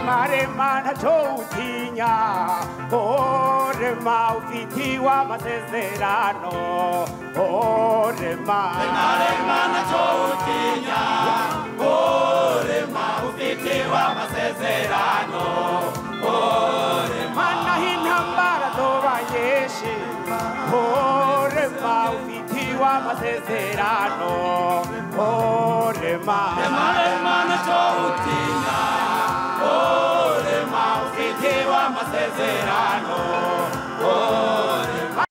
Marema ntacowutinya Orema ufitiwa amasezerano Orema ntacowutinya Orema ufitiwa amasezerano Orema naho intambara zoba nyinshi Orema ufitiwa amasezerano Orema ntacowutinya Orema ufitiwa amasezerano Orema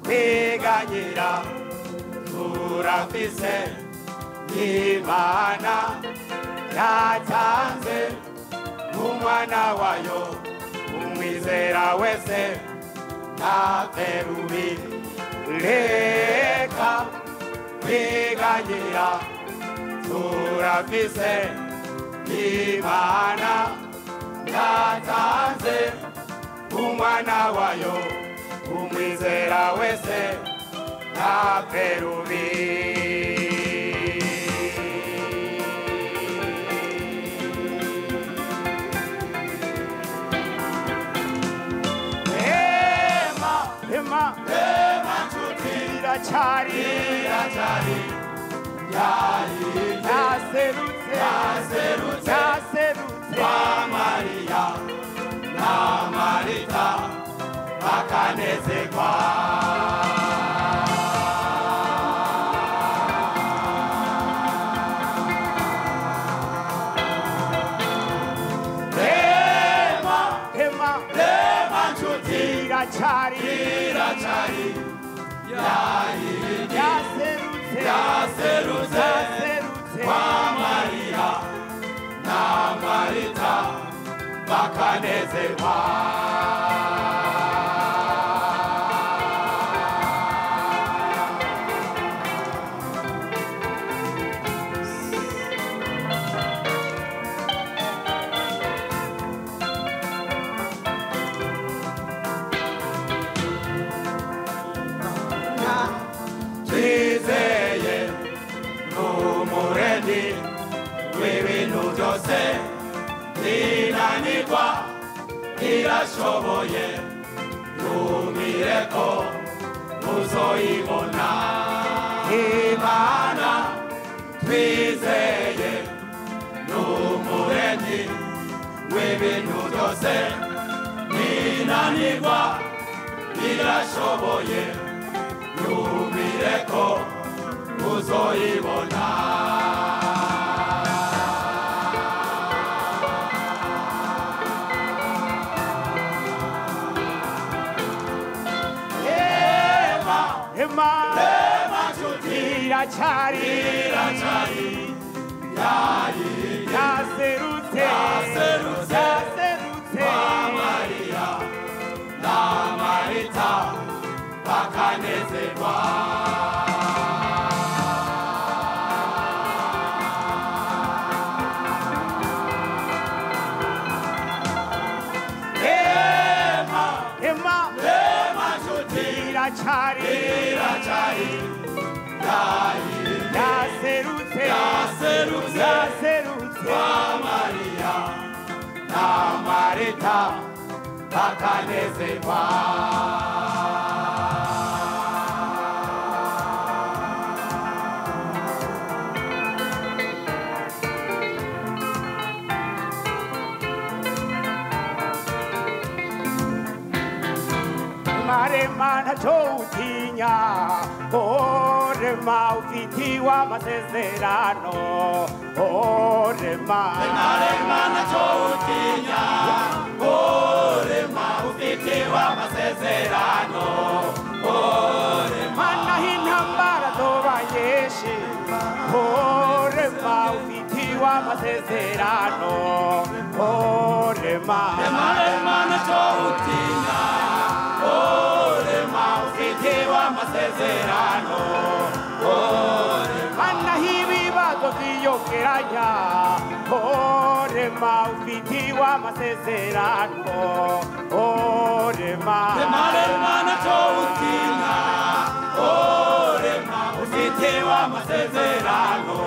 kwiganyira turafise Imana yatanze umwana wayo umwizera wese ntapfe rubi reka kwiganyira turafise Imana yatanze umwana wayo umwizera wese ntapfe rubi Ema nshuti iracyari yaserutse kwa Mariya na Marita bakanezerwa Rema nshuti iracyari yaserutse kwa Mariya na Marita bakanezerwa twizeye n'umuremyi w'ibintu byose ntinanirwa irashoboye ntumireko uzoyibona Imana twizeye n'umuremyi w'ibintu byose ntinanirwa irashoboye ntumireko uzoyibona Rema nshuti iracyari yaserutse kwa Mariya na Marita bakanezerwa Rema nshuti iracyari yaserutse kwa Mariya na Marita bakanezerwa Marema ntacowutinya Orema ufitiwa amasezerano Orema ntacowutinya rema ntacyo utinya rema ufite w'amasezerano mana ibibazo byiyongeranya rema ufite w'amasezerano rema ntacyo utinya rema ufite w'amasezerano